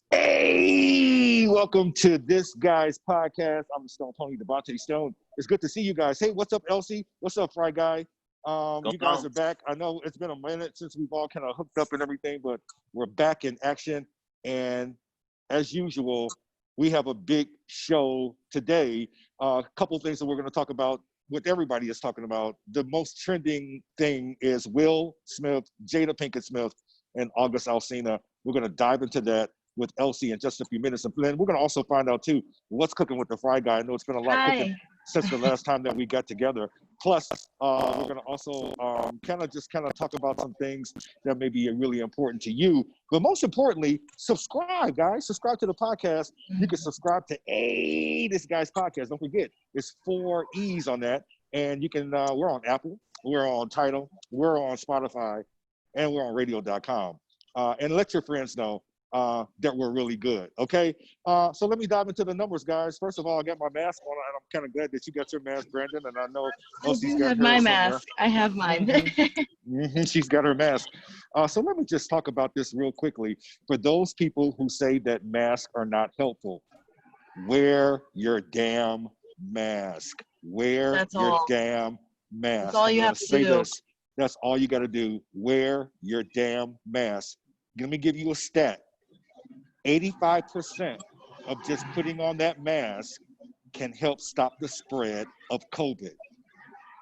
Hey, welcome to this guy's podcast. I'm Stone Tony Devontae Stone. It's good to see you guys. Hey, what's up, Elsie? What's up, Fry Guy? You guys are back. I know it's been a minute since we've all kind of hooked up and everything, but we're back in action. And as usual, we have a big show today. A couple things that we're going to talk about, what everybody is talking about. The most trending thing is Will Smith, Jada Pinkett Smith, and August Alsina. We're going to dive into that with Elsie in just a few minutes. And then we're going to also find out, too, what's cooking with the Fry Guy. I know it's been a lot cooking since the last time that we got together. Plus, we're going to also kind of talk about some things that may be really important to you. But most importantly, subscribe, guys. Subscribe to the podcast. You can subscribe to this guy's podcast. Don't forget, it's 4 E's on that. And you can, we're on Apple, we're on Tidal, we're on Spotify, and we're on radio.com. And let your friends know that we're really good, okay? So let me dive into the numbers, guys. First of all, I got my mask on, and I'm kind of glad that you got your mask, Brandon, and I know Elsie's got hers my somewhere. mask. I have mine. She's got her mask. So let me just talk about this real quickly. For those people who say that masks are not helpful, wear your damn mask. Wear your damn mask. That's all you have to do. That's all you got to do. Wear your damn mask. Let me give you a stat. 85% of just putting on that mask can help stop the spread of COVID.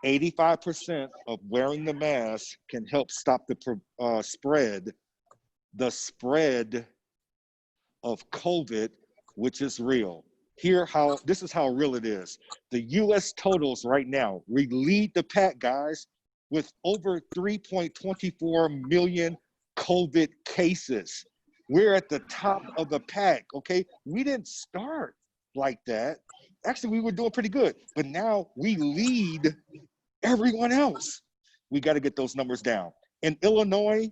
85% of wearing the mask can help stop the spread of COVID, which is real. This is how real it is. The U.S. totals right now, we lead the pack, guys, with over 3.24 million COVID cases. We're at the top of the pack, okay? We didn't start like that. Actually, we were doing pretty good, but now we lead everyone else. We got to get those numbers down. In Illinois,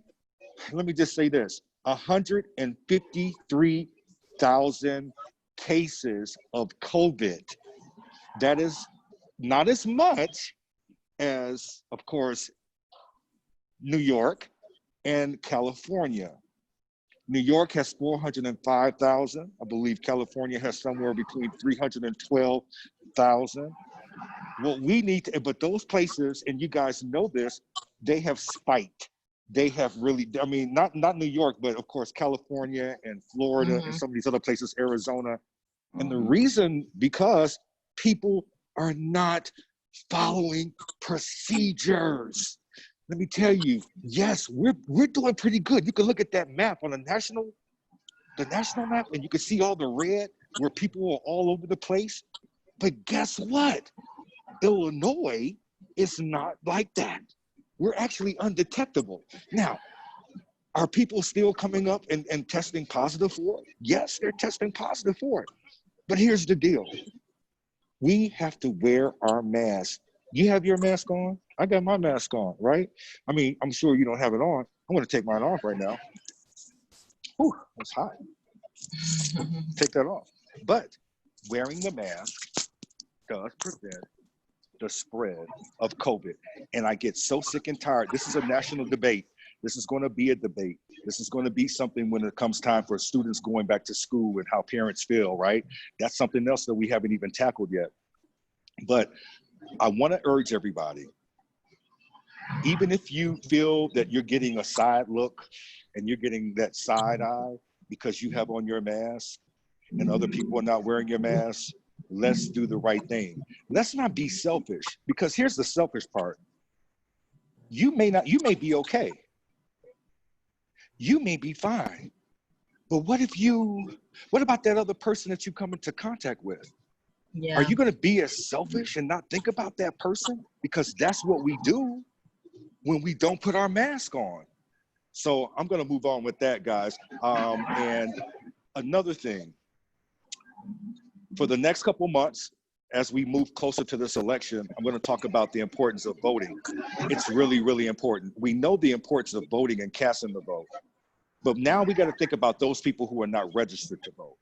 let me just say this, 153,000 cases of COVID. That is not as much as, of course, New York and California. New York has 405,000. I believe California has somewhere between 312,000. What we need to, but those places, and you guys know this, they have spiked. They have really, I mean, not New York, but of course, California and Florida and some of these other places, Arizona. And the reason, because people are not following procedures. Let me tell you, yes, we're doing pretty good. You can look at that map on the national map, and you can see all the red where people are all over the place. But guess what? Illinois is not like that. We're actually undetectable. Now, are people still coming up and testing positive for it? Yes, they're testing positive for it. But here's the deal. We have to wear our mask. You have your mask on? I got my mask on, right? I mean, I'm sure you don't have it on. I'm going to take mine off right now. Whew, it's hot. Take that off. But wearing the mask does prevent the spread of COVID. And I get so sick and tired. This is a national debate. This is going to be a debate. This is going to be something when it comes time for students going back to school and how parents feel, right? That's something else that we haven't even tackled yet. But I want to urge everybody, even if you feel that you're getting a side look and you're getting that side eye because you have on your mask and other people are not wearing your mask, let's do the right thing. Let's not be selfish, because here's the selfish part. You may be okay. You may be fine. But what about that other person that you come into contact with? Yeah. Are you going to be as selfish and not think about that person? Because that's what we do when we don't put our mask on. So I'm going to move on with that, guys. And another thing, for the next couple months, as we move closer to this election, I'm going to talk about the importance of voting. It's really, really important. We know the importance of voting and casting the vote. But now we got to think about those people who are not registered to vote.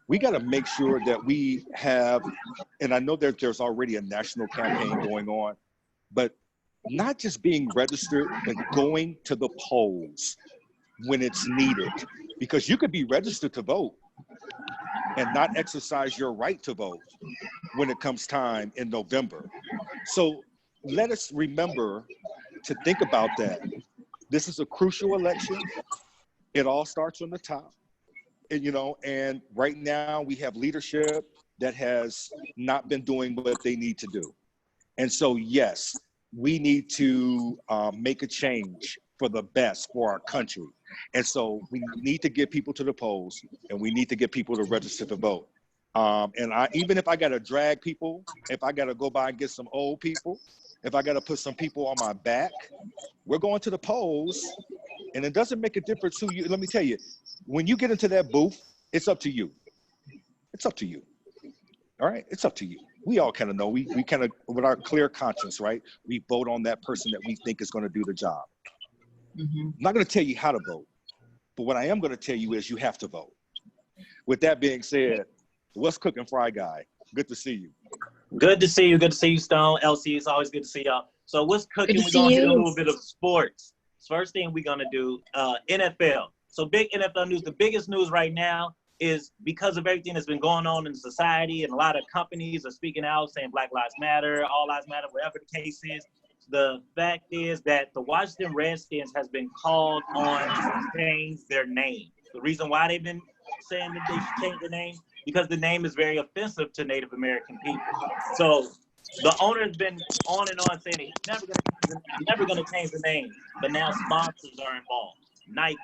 We got to make sure that we have, and I know that there's already a national campaign going on, but not just being registered, but going to the polls when it's needed. because you could be registered to vote and not exercise your right to vote when it comes time in November. So let us remember to think about that. This is a crucial election. It all starts from the top. And, you know, and right now we have leadership that has not been doing what they need to do. And so, yes, we need to make a change for the best for our country. And so we need to get people to the polls, and we need to get people to register to vote. And even if I got to drag people, if I got to go by and get some old people, if I got to put some people on my back, we're going to the polls. And it doesn't make a difference who you, let me tell you, when you get into that booth, it's up to you. It's up to you. All right, it's up to you. We all kind of know, we kind of, with our clear conscience, right? We vote on that person that we think is going to do the job. I'm not going to tell you how to vote, but what I am going to tell you is you have to vote. With that being said, what's cooking, Fry Guy? Good to see you. Good to see you. Good to see you, Stone. LC, it's always good to see y'all. So what's cooking? We're going to do a little bit of sports. First thing we're going to do, NFL. So big NFL news. The biggest news right now is because of everything that's been going on in society, and a lot of companies are speaking out saying Black Lives Matter, All Lives Matter, whatever the case is. The fact is that the Washington Redskins has been called on to change their name. The reason why they've been saying that they should change their name, because the name is very offensive to Native American people. So the owner's been on and on saying he's never gonna change the name, but now sponsors are involved. Nike,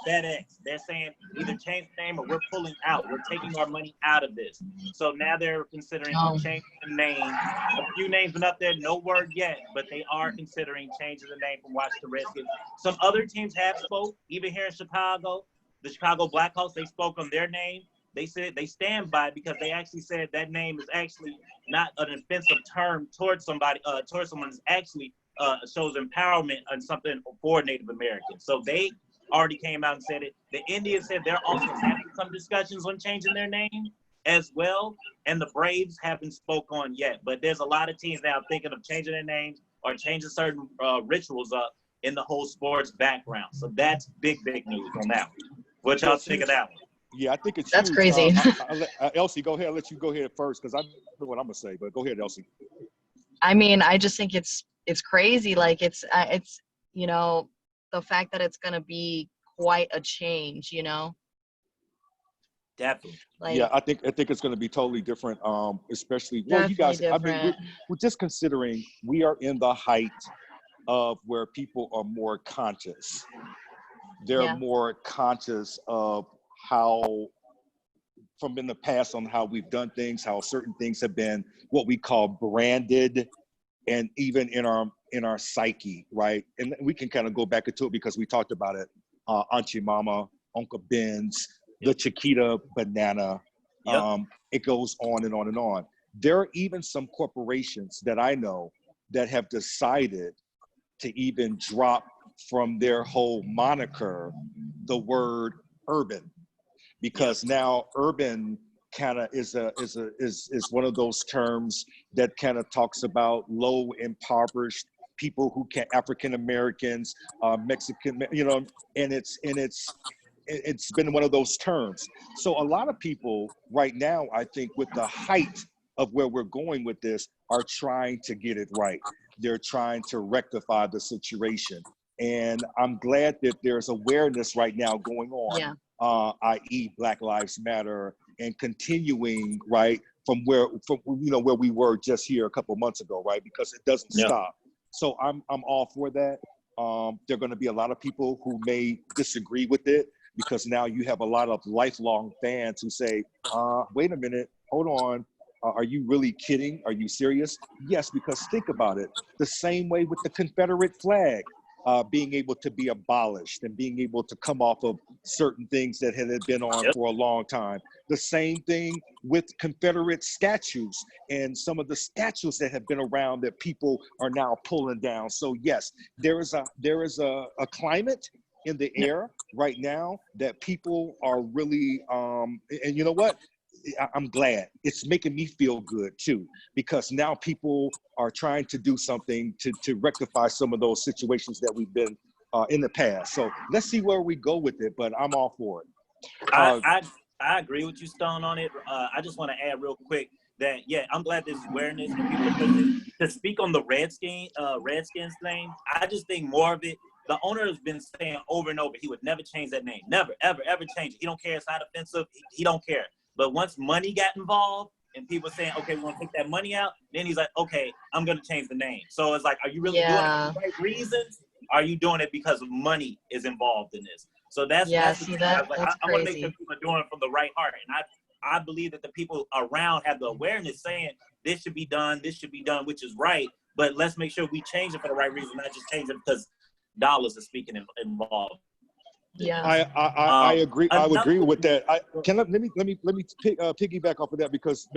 FedEx, they're saying either change the name or we're pulling out. We're taking our money out of this. So now they're considering changing the name. A few names been up there, no word yet, but they are considering changing the name from Washington Redskins. Some other teams have spoke, even here in Chicago. The Chicago Blackhawks, they spoke on their name. They said they stand by it because they actually said that name is actually not an offensive term towards somebody, towards someone who's actually shows empowerment and something for Native Americans. So they already came out and said it. The Indians said they're also having some discussions on changing their name as well. And the Braves haven't spoke on yet. But there's a lot of teams now thinking of changing their names or changing certain rituals up in the whole sports background. So that's big, big news on that one. What y'all think of that one? Yeah, I think it's That's huge. crazy. Elsie, go ahead. I'll let you go ahead first because I know what I'm gonna say. But go ahead, Elsie. I mean, I just think it's crazy. Like it's you know, the fact that it's gonna be quite a change. You know. Definitely. Like, Yeah, I think it's going to be totally different. Especially, well, you guys. different. I mean, we're just considering we are in the height of where people are more conscious. They're more conscious of how, from in the past, on how we've done things, how certain things have been what we call branded, and even in our psyche, right? And we can kind of go back into it because we talked about it. Auntie Mama, Uncle Ben's, the Chiquita banana. It goes on and on and on. There are even some corporations that I know that have decided to even drop from their whole moniker the word urban, because now urban kind of is one of those terms that kind of talks about low impoverished people who can, African Americans, Mexican, you know, and it's been one of those terms. So a lot of people right now, I think, with the height of where we're going with this, are trying to get it right. They're trying to rectify the situation. And I'm glad that there's awareness right now going on, i.e. Black Lives Matter, and continuing, right, from where we were just here a couple months ago, right? Because it doesn't stop. So I'm all for that. There are going to be a lot of people who may disagree with it, because now you have a lot of lifelong fans who say, wait a minute, hold on. Are you really kidding? Are you serious? Yes, because think about it. The same way with the Confederate flag being able to be abolished and being able to come off of certain things that had been on for a long time. The same thing with Confederate statues and some of the statues that have been around that people are now pulling down. So yes, there is a climate in the air right now that people are really, and you know what? I'm glad. It's making me feel good too, because now people are trying to do something to rectify some of those situations that we've been in the past. So let's see where we go with it, but I'm all for it. Uh, I agree with you, Stone, on it. I just want to add real quick that I'm glad there's awareness and people are pushing to speak on the Redskins thing. I just think more of it. The owner has been saying over and over he would never change that name, never, ever, ever change it. He don't care. It's not offensive. He don't care. But once money got involved and people saying, okay, we're gonna take that money out, then he's like, okay, I'm gonna change the name. So it's like, are you really doing it for the right reasons? Are you doing it because money is involved in this? So that's see the that? like, That's I want to make sure crazy. people are doing it from the right heart. And I believe that the people around have the awareness saying this should be done, which is right. But let's make sure we change it for the right reason, not just change it because dollars are speaking involved. Yeah. I agree. I would agree with that. Let me piggyback off of that because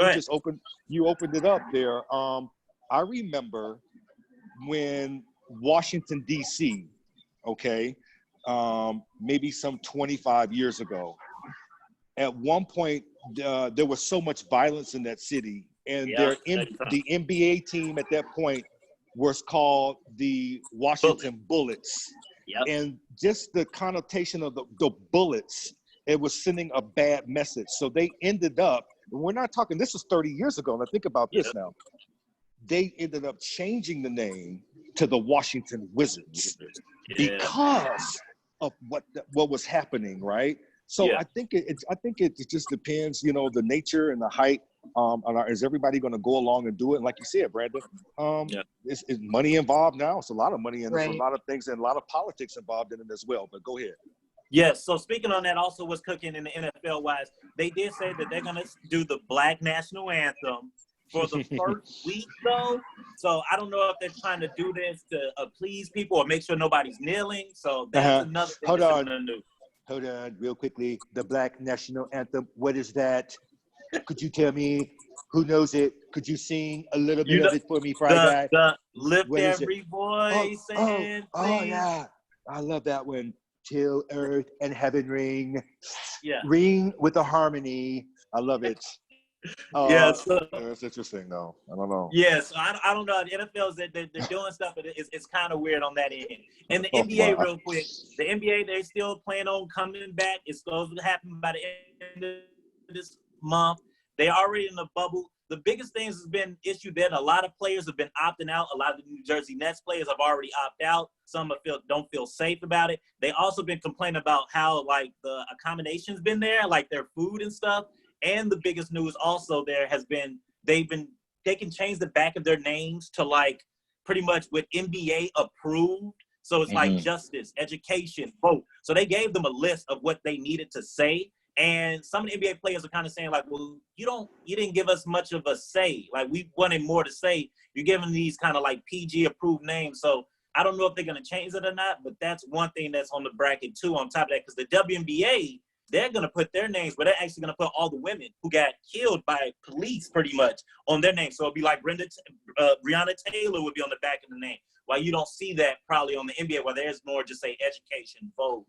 you opened it up there. I remember when Washington D.C. Okay, maybe some 25 years ago. At one point, there was so much violence in that city, and the NBA team at that point was called the Washington Bullets. Yep. And just the connotation of the bullets, it was sending a bad message. So they ended up, we're not talking, this was 30 years ago. Now think about this now. They ended up changing the name to the Washington Wizards because of what was happening, right? So I think it just depends, the nature and the height. Is everybody going to go along and do it? And like you said, Brandon, is money involved now? It's a lot of money and there's a lot of things and a lot of politics involved in it as well. But go ahead. Yes. So speaking on that, also what's cooking in the NFL wise, they did say that they're going to do the Black National Anthem for the first week, though. So I don't know if they're trying to do this to please people or make sure nobody's kneeling. So that's another thing that's going to do. Hold on, real quickly. The Black National Anthem. What is that? Could you tell me? Who knows it? Could you sing a little bit of it for me, Fry Guy? The lift every voice and oh yeah, I love that one. Till earth and heaven ring. Yeah. Ring with a harmony. I love it. It's interesting though. I don't know. Yes, I don't know. The NFL's they're doing stuff, but it's kind of weird on that end. And the NBA, real quick, the NBA they still plan on coming back. It's supposed to happen by the end of this month. They already in the bubble. The biggest things has been issued that a lot of players have been opting out. A lot of the New Jersey Nets players have already opted out. Some don't feel safe about it. They also been complaining about how like the accommodations been there, like their food and stuff. And the biggest news also there has been they can change the back of their names to like pretty much with NBA approved. So it's like justice, education, vote. So they gave them a list of what they needed to say. And some of the NBA players are kind of saying like, well, you didn't give us much of a say. Like we wanted more to say. You're giving these kind of like PG approved names. So I don't know if they're going to change it or not, but that's one thing that's on the bracket too on top of that. Because the WNBA, they're going to put their names, but they're actually going to put all the women who got killed by police pretty much on their names. So it'll be like Breonna Taylor would be on the back of the name. While you don't see that probably on the NBA where there's more just say education, vote,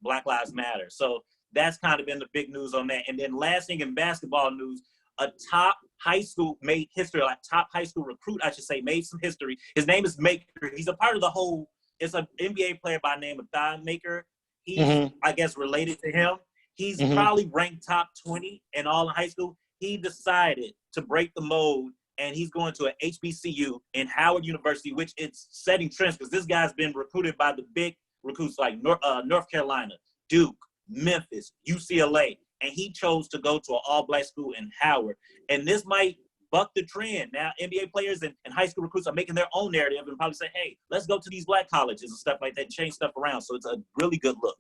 Black Lives Matter. So that's kind of been the big news on that. And then last thing in basketball news, a top high school made history, like top high school recruit, I should say, made some history. His name is Maker. He's a part of the whole, it's an NBA player by the name of Thon Maker. He's, I guess, related to him. He's probably ranked top 20 in all in high school. He decided to break the mold, and he's going to an HBCU in Howard University, which it's setting trends because this guy's been recruited by the big recruits like North Carolina, Duke, Memphis, UCLA, and he chose to go to an all-black school in Howard. And this might buck the trend. Now, NBA players and high school recruits are making their own narrative and probably say, hey, let's go to these black colleges and stuff like that and change stuff around. So it's a really good look.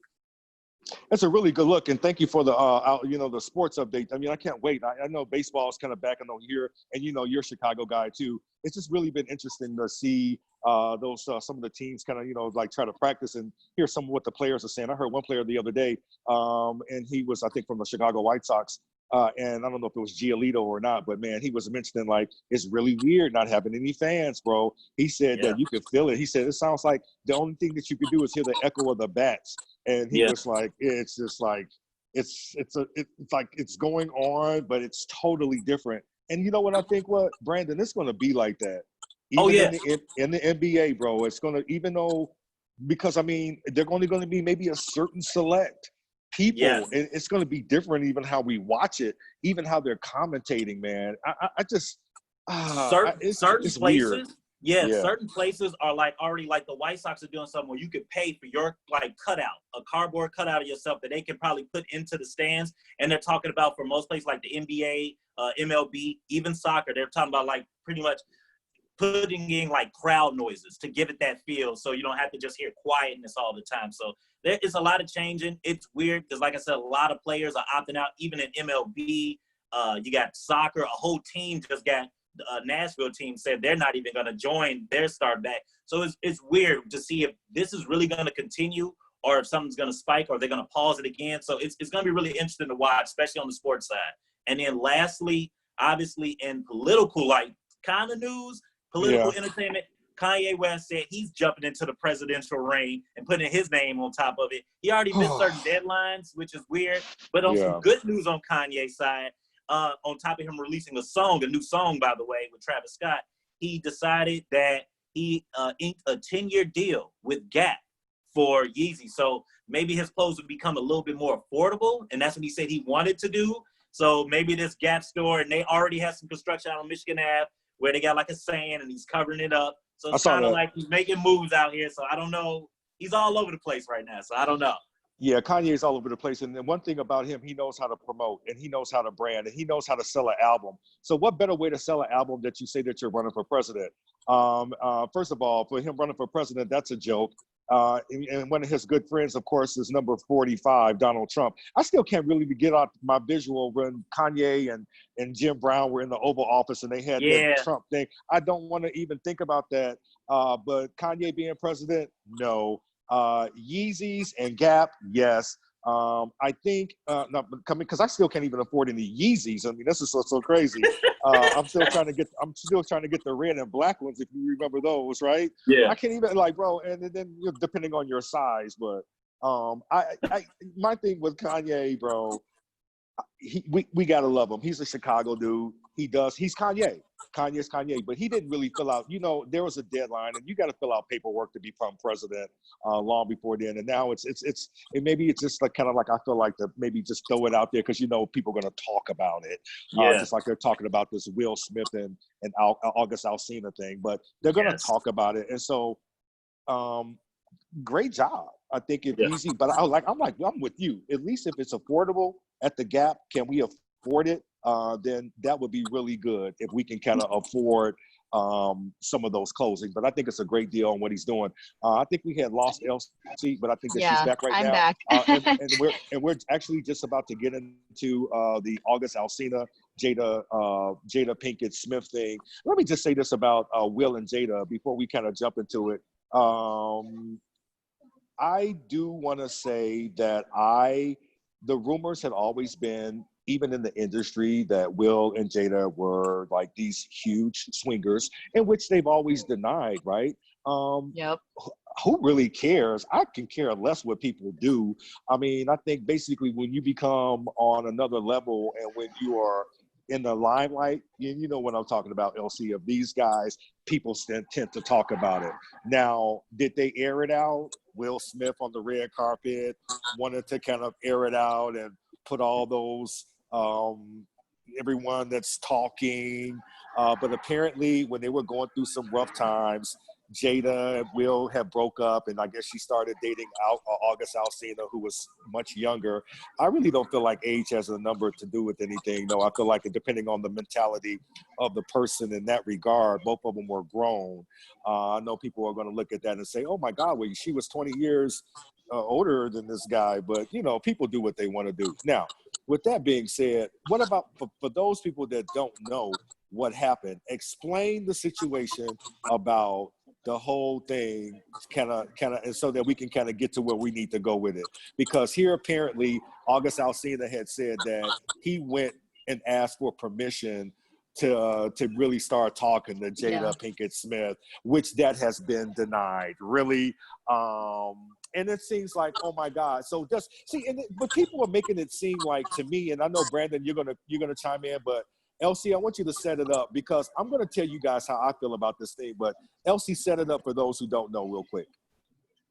That's a really good look, and thank you for the the sports update. I mean, I can't wait. I know baseball is kind of back on here, and you're a Chicago guy too. It's just really been interesting to see those some of the teams kind of like try to practice and hear some of what the players are saying. I heard one player the other day, and he was I think from the Chicago White Sox, and I don't know if it was Giolito or not, but man, he was mentioning like it's really weird not having any fans, bro. He said that you could feel it. He said it sounds like the only thing that you could do is hear the echo of the bats. And he was like, it's just like, it's like it's going on, but it's totally different. And you know what I think? What Brandon, it's going to be like that. Even in the NBA, bro. It's going to, even though, because I mean, they're only going to be maybe a certain select people, and it's going to be different even how we watch it, even how they're commentating, man. I just certain it's weird. places, certain places are like already like the White Sox are doing something where you could pay for your like cutout, a cardboard cutout of yourself that they can probably put into the stands. And they're talking about for most places like the NBA, MLB, even soccer, they're talking about like pretty much putting in like crowd noises to give it that feel, so you don't have to just hear quietness all the time. So there is a lot of changing. It's weird because, like I said, a lot of players are opting out. Even in MLB, you got soccer. A whole team just got Nashville team said they're not even going to join their start back. So it's weird to see if this is really going to continue or if something's going to spike or they're going to pause it again. So it's going to be really interesting to watch, especially on the sports side. And then lastly, obviously in political like kind of news, political entertainment, Kanye West said he's jumping into the presidential reign and putting his name on top of it. He already missed certain deadlines, which is weird. But on some good news on Kanye's side, on top of him releasing a new song, by the way, with Travis Scott, he decided that he inked a 10-year deal with Gap for Yeezy. So maybe his clothes would become a little bit more affordable, and that's what he said he wanted to do. So maybe this Gap store, and they already have some construction out on Michigan Ave, where they got like a sand and he's covering it up. So it's kind of like he's making moves out here. So I don't know. He's all over the place right now. So I don't know. Yeah, Kanye's all over the place. And then one thing about him, he knows how to promote and he knows how to brand and he knows how to sell an album. So what better way to sell an album that you say that you're running for president? First of all, for him running for president, that's a joke. And one of his good friends, of course, is number 45, Donald Trump. I still can't really get out my visual when Kanye and Jim Brown were in the Oval Office and they had that Trump thing. I don't want to even think about that. But Kanye being president, no. Yeezys and Gap, yes. I think because I still can't even afford any Yeezys. I mean, this is so crazy. I'm still trying to get the red and black ones, if you remember those, right? Yeah. I can't even bro. And then depending on your size, but my thing with Kanye, bro, we gotta love him. He's a Chicago dude. He's Kanye. Kanye's Kanye, but he didn't really fill out. There was a deadline, and you got to fill out paperwork to become president long before then. And now maybe it's just like kind of like I feel like to maybe just throw it out there because people are going to talk about it, just like they're talking about this Will Smith and August Alsina thing. But they're going to talk about it, and so great job. I think it's easy, but I'm with you. At least if it's affordable at the Gap, can we afford it? Then that would be really good if we can kind of afford some of those closing. But I think it's a great deal on what he's doing. I think we had lost LC, but I think that she's back right now. Back. and we're actually just about to get into the August Alsina, Jada Pinkett Smith thing. Let me just say this about Will and Jada before we kind of jump into it. I do want to say that the rumors had always been, even in the industry, that Will and Jada were like these huge swingers, in which they've always denied, right? Who really cares? I can care less what people do. I mean, I think basically when you become on another level and when you are in the limelight, you know what I'm talking about, LC, of these guys, people tend to talk about it. Now, did they air it out? Will Smith on the red carpet wanted to kind of air it out and put all those, everyone that's talking. But apparently when they were going through some rough times, Jada and Will have broke up, and I guess she started dating August Alsina, who was much younger. I really don't feel like age has a number to do with anything, though. I feel like depending on the mentality of the person in that regard, both of them were grown. I know people are going to look at that and say, oh my God, well, she was 20 years older than this guy. But, people do what they want to do. Now, with that being said, what about for those people that don't know what happened? Explain the situation about the whole thing, kind of, and so that we can kind of get to where we need to go with it. Because here, apparently, August Alsina had said that he went and asked for permission to really start talking to Jada Pinkett Smith, which that has been denied. Really. And it seems like, oh my God. So but people are making it seem like, to me, and I know Brandon, you're gonna chime in, but LC, I want you to set it up because I'm gonna tell you guys how I feel about this thing. But LC, set it up for those who don't know real quick.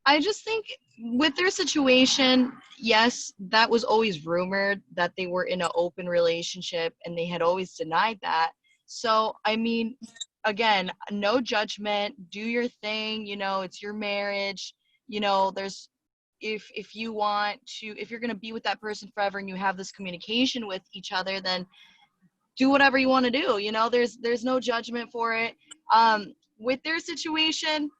I just think with their situation, yes, that was always rumored that they were in an open relationship and they had always denied that. So, I mean, again, no judgment, do your thing, it's your marriage. There's if you want to if you're going to be with that person forever and you have this communication with each other, then do whatever you want to do. There's no judgment for it. With their situation,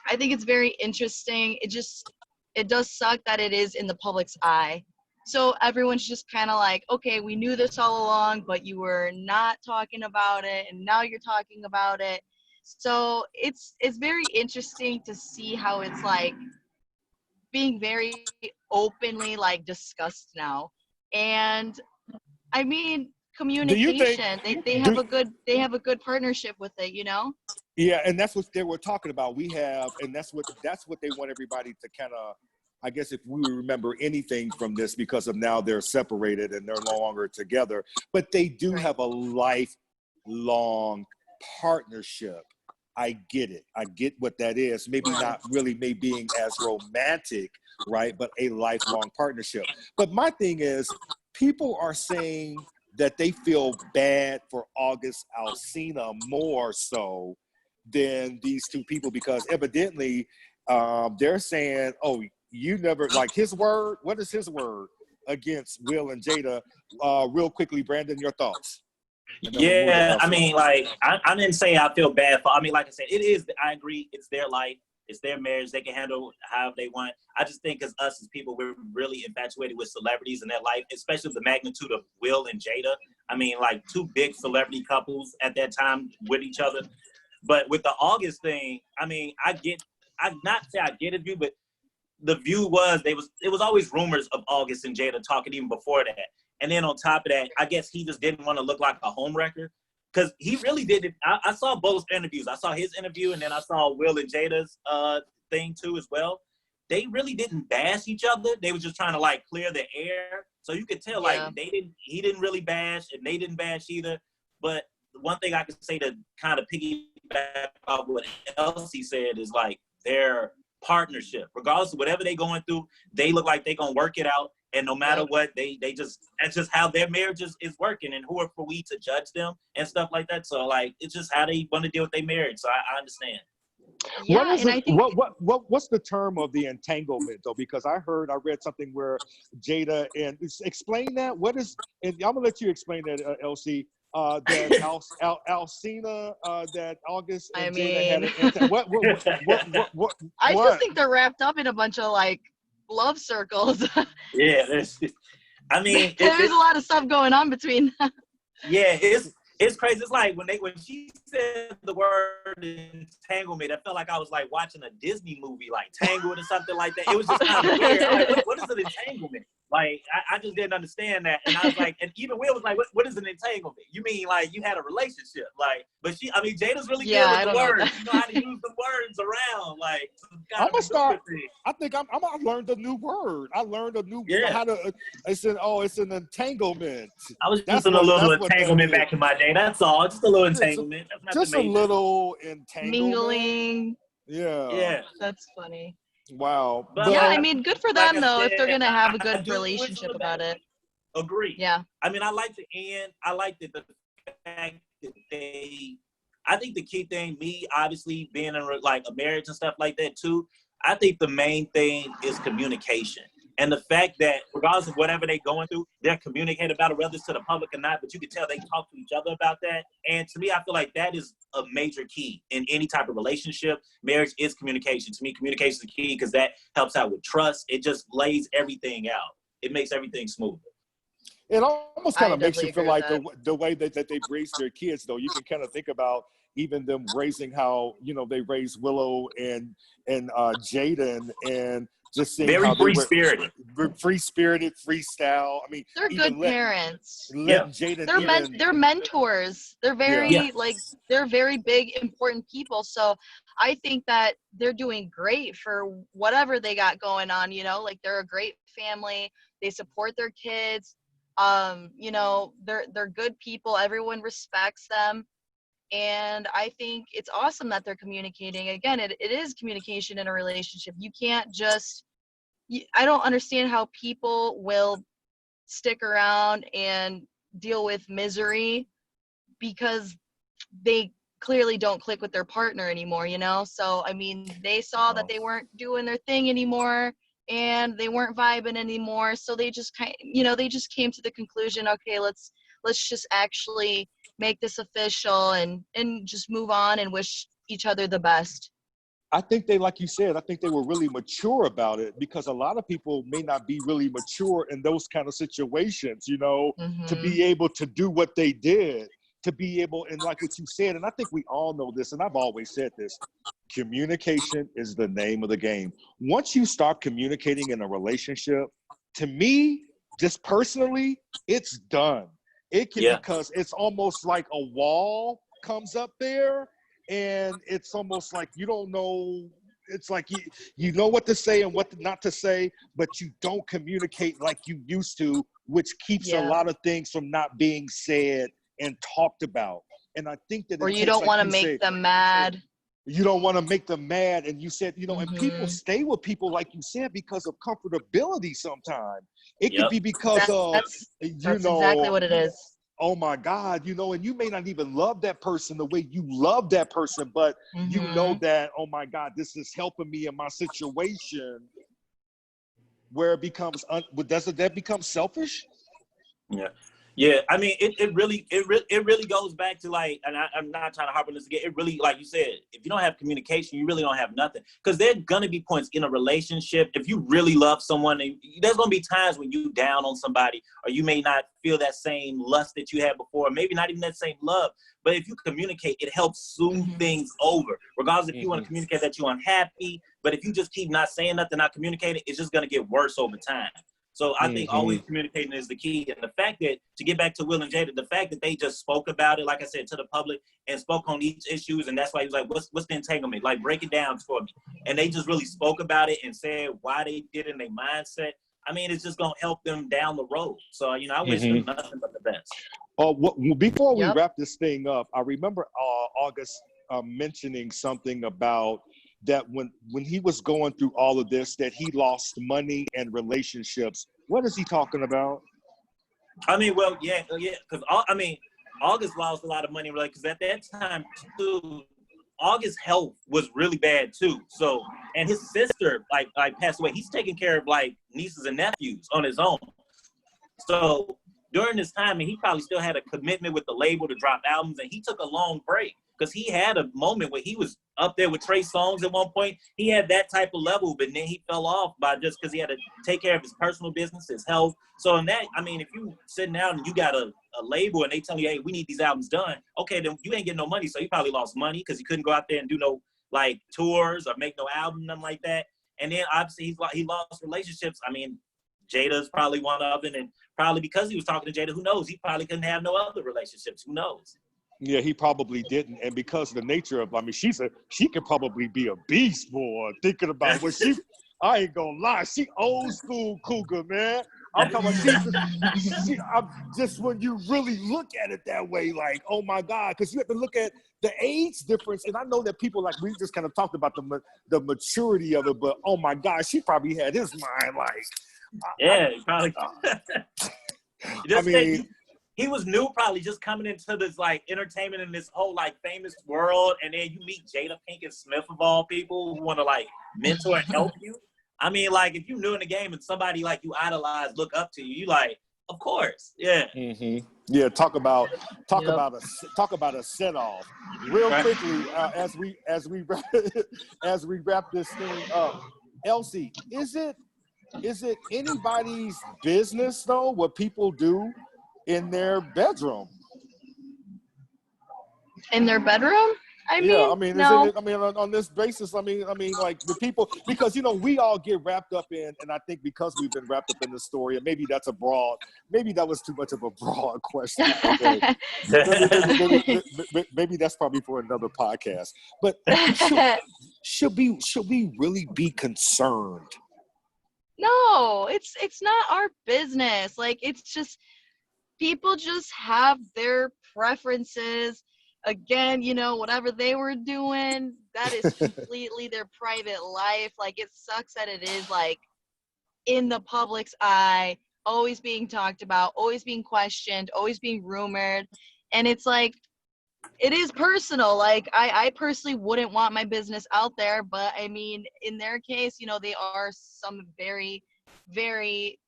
I think it's very interesting. It does suck that it is in the public's eye. So everyone's just kind of like, okay, we knew this all along, but you were not talking about it, and now you're talking about it. So it's very interesting to see how it's like being very openly like discussed now. And I mean, Do you think? communication. They have a good partnership with it. Yeah, and that's what they were talking about. We have, and that's what they want everybody to kind of, I guess, if we remember anything from this, because of now they're separated and they're no longer together, but they do Right. have a lifelong partnership. I get it. I get what that is. Maybe not really maybe being as romantic, right? But a lifelong partnership. But my thing is, people are saying that they feel bad for August Alsina more so than these two people, because evidently they're saying, oh, you never, like his word, what is his word against Will and Jada? Real quickly, Brandon, your thoughts. Yeah, I mean, like, I didn't say I feel bad for, I mean, like I said, it is, I agree, it's their life, it's their marriage, they can handle however they want. I just think as us as people, we're really infatuated with celebrities in their life, especially the magnitude of Will and Jada. I mean, like, two big celebrity couples at that time with each other. But with the August thing, I mean, I not say I get a view, but the view was it was always rumors of August and Jada talking even before that. And then on top of that, I guess he just didn't want to look like a homewrecker, because he really didn't. I saw both interviews. I saw his interview, and then I saw Will and Jada's thing too as well. They really didn't bash each other. They were just trying to like clear the air. So you could tell like he didn't really bash, and they didn't bash either. But one thing I could say to kind of piggyback off what Elsie said is like their partnership, regardless of whatever they're going through, they look like they're gonna work it out. And no matter what, they just, that's just how their marriage is working. And who are for we to judge them and stuff like that? So like, it's just how they want to deal with their marriage. So I understand. Yeah, what is and it, I think what's the term of the entanglement though? Because I read something where Jada, and explain that. What is, and I'm gonna let you explain that, LC. That Alcina, that August and Jada had an what? I just think they're wrapped up in a bunch of like love circles. Yeah, I mean, there's a lot of stuff going on between them. Yeah, it's crazy. It's like when she said the word entanglement, I felt like I was like watching a Disney movie, like Tangled or something like that. It was just kind of weird. Like, what is an entanglement? Like, I just didn't understand that. And I was like, and even Will was like, what is an entanglement? You mean like you had a relationship? Like, but Jada's really good with the words. You know how to use the words around. Like, I'm gonna start. I think I learned a new word. I learned a new how to. I said, oh, it's an entanglement. I was using a little entanglement back in my day. That's all. Just a little entanglement. Just a little entanglement. Mingling. Yeah. That's funny. Wow. But yeah, I mean, good for them though, if they're gonna have a good relationship about it. Agree. Yeah. I mean, I like the end. I like the fact that I think the key thing, me obviously being in like a marriage and stuff like that too, I think the main thing is communication. And the fact that regardless of whatever they're going through, they're communicating about it, whether it's to the public or not, but you can tell they talk to each other about that. And to me, I feel like that is a major key in any type of relationship. Marriage is communication. To me, communication is the key because that helps out with trust. It just lays everything out. It makes everything smoother. It almost kind of makes you feel like the way that they raise their kids, though. You can kind of think about even them raising how, they raised Willow and Jaden, and just seeing very how free-spirited, freestyle. I mean, they're good parents. They're mentors. They're very they're very big, important people. So I think that they're doing great for whatever they got going on. Like they're a great family. They support their kids. They're good people. Everyone respects them. And I think it's awesome that they're communicating. Again, it is communication in a relationship. You can't just, I don't understand how people will stick around and deal with misery because they clearly don't click with their partner anymore, you know? So, I mean, they saw that they weren't doing their thing anymore and they weren't vibing anymore. So they just they just came to the conclusion, okay, let's just actually make this official and just move on and wish each other the best. I think they, like you said, I think they were really mature about it, because a lot of people may not be really mature in those kind of situations, you know, to be able to do what they did, to be able, and like what you said, and I think we all know this, and I've always said this, communication is the name of the game. Once you start communicating in a relationship, to me, just personally, it's done. It can, because it's almost like a wall comes up there, and it's almost like you don't know. It's like you know what to say and what not to say, but you don't communicate like you used to, which keeps a lot of things from not being said and talked about. And I think that, or you don't want to make them mad. You don't want to make them mad. And you said, you know, and people stay with people, like you said, because of comfortability sometimes. It could be because that's exactly what it is. Oh my God, you know, and you may not even love that person the way you love that person, but you know that, oh my God, this is helping me in my situation, where it becomes, doesn't that become selfish? Yeah, I mean, it really goes back to, like, and I'm not trying to harp on this again. It really, like you said, if you don't have communication, you really don't have nothing. Because there's gonna be points in a relationship, if you really love someone, and there's gonna be times when you down on somebody, or you may not feel that same lust that you had before, maybe not even that same love. But if you communicate, it helps smooth things over. Regardless if you want to communicate that you're unhappy, but if you just keep not saying nothing, not communicating, it's just gonna get worse over time. So I think always communicating is the key. And the fact that, to get back to Will and Jada, the fact that they just spoke about it, like I said, to the public, and spoke on each issues, and that's why he was like, what's the entanglement? Like, break it down for me. And they just really spoke about it and said why they did it in their mindset. I mean, it's just going to help them down the road. So, you know, I wish them nothing but the best. Before we wrap this thing up, I remember August mentioning something about that when he was going through all of this, that he lost money and relationships. What is he talking about? I mean, well, because August lost a lot of money, because at that time too, August's health was really bad too. So, and his sister like passed away. He's taking care of like nieces and nephews on his own. So during this time, and he probably still had a commitment with the label to drop albums, and he took a long break. Because he had a moment where he was up there with Trey Songz at one point. He had that type of level, but then he fell off just because he had to take care of his personal business, his health. So in that, I mean, if you sitting down and you got a label and they tell you, hey, we need these albums done, okay, then you ain't getting no money. So he probably lost money because he couldn't go out there and do no like tours or make no album, nothing like that. And then obviously he lost relationships. I mean, Jada's probably one of them, and probably because he was talking to Jada, who knows? He probably couldn't have no other relationships. Who knows? Yeah, he probably didn't, and because of the nature of, I mean, she could probably be a beast, boy. Thinking about what I ain't gonna lie, she old school cougar, man. I'm talking about I'm just, when you really look at it that way, like, oh my God, because you have to look at the age difference, and I know that people, like, we just kind of talked about the maturity of it, but oh my God, she probably had his mind like, probably. I mean. He was new, probably just coming into this like entertainment and this whole like famous world, and then you meet Jada Pinkett Smith of all people who want to like mentor and help you. I mean, like if you new in the game and somebody like you idolize, look up to you, you like, of course, yeah. Yeah, talk about a set off. Real quickly, as we wrap this thing up, Elsie, is it anybody's business though what people do in their bedroom? In their bedroom? No. On this basis, like the people, because we all get wrapped up in, and I think because we've been wrapped up in the story, and maybe that was too much of a broad question. Okay. maybe that's probably for another podcast. But should we really be concerned? No, it's not our business. Like, it's just, people just have their preferences. again, you know, whatever they were doing, that is completely their private life. Like, it sucks that it is like in the public's eye, always being talked about, always being questioned, always being rumored. And it's like, it is personal. Like, I personally wouldn't want my business out there, but I mean, in their case, you know, they are some very, very,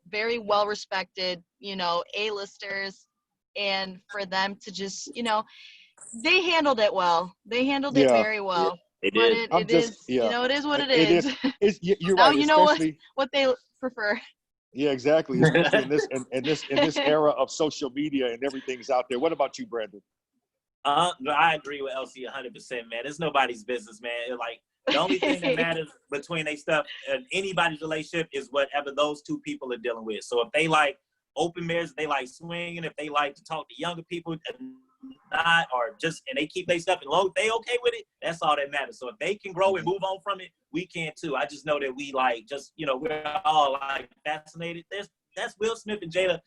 very well respected, you know, A-listers. And for them to just, you know, they handled it well. They handled it Yeah. very well. They But did. it is, you know, it is what it is. You're Now right, you know especially. what they prefer. Yeah, exactly. Especially in this era of social media and everything's out there. What about you, Brandon? I agree with LC 100%, man. It's nobody's business, man. Like, the only thing that matters between they stuff and anybody's relationship is whatever those two people are dealing with. So if they like open marriage, they like swinging, if they like to talk to younger people and not, or just, and they keep their stuff and long they okay with it, that's all that matters. So if they can grow and move on from it, we can too. I just know that we like, just, you know, we're all like fascinated. That's Will Smith and Jada,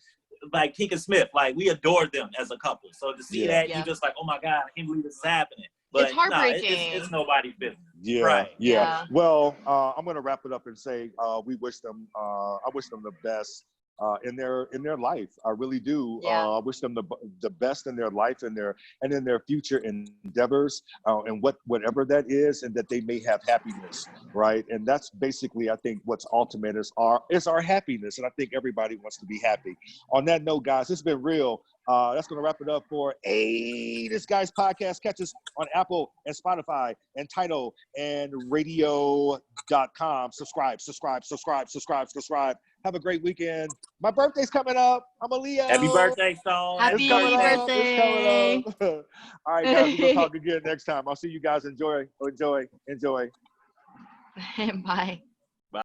like Pink and Smith, like we adore them as a couple. So to see that, you just like, oh my God, I can't believe this is happening. But it's heartbreaking. It's nobody's business. Yeah, right. Yeah. Well, I'm gonna wrap it up and say we wish them. I wish them the best in their life. I really do. Yeah. I wish them the best in their life and in their future endeavors and whatever that is, and that they may have happiness, right? And that's basically, I think, what's ultimate is our happiness, and I think everybody wants to be happy. On that note, guys, it's been real. That's going to wrap it up for This Guy's Podcast. Catch us on Apple and Spotify and Tidal and radio.com. Subscribe. Have a great weekend. My birthday's coming up. I'm a Leo. Happy birthday, Stone. Happy birthday. It's coming up. All right, guys, we're going to talk again next time. I'll see you guys. Enjoy. Bye.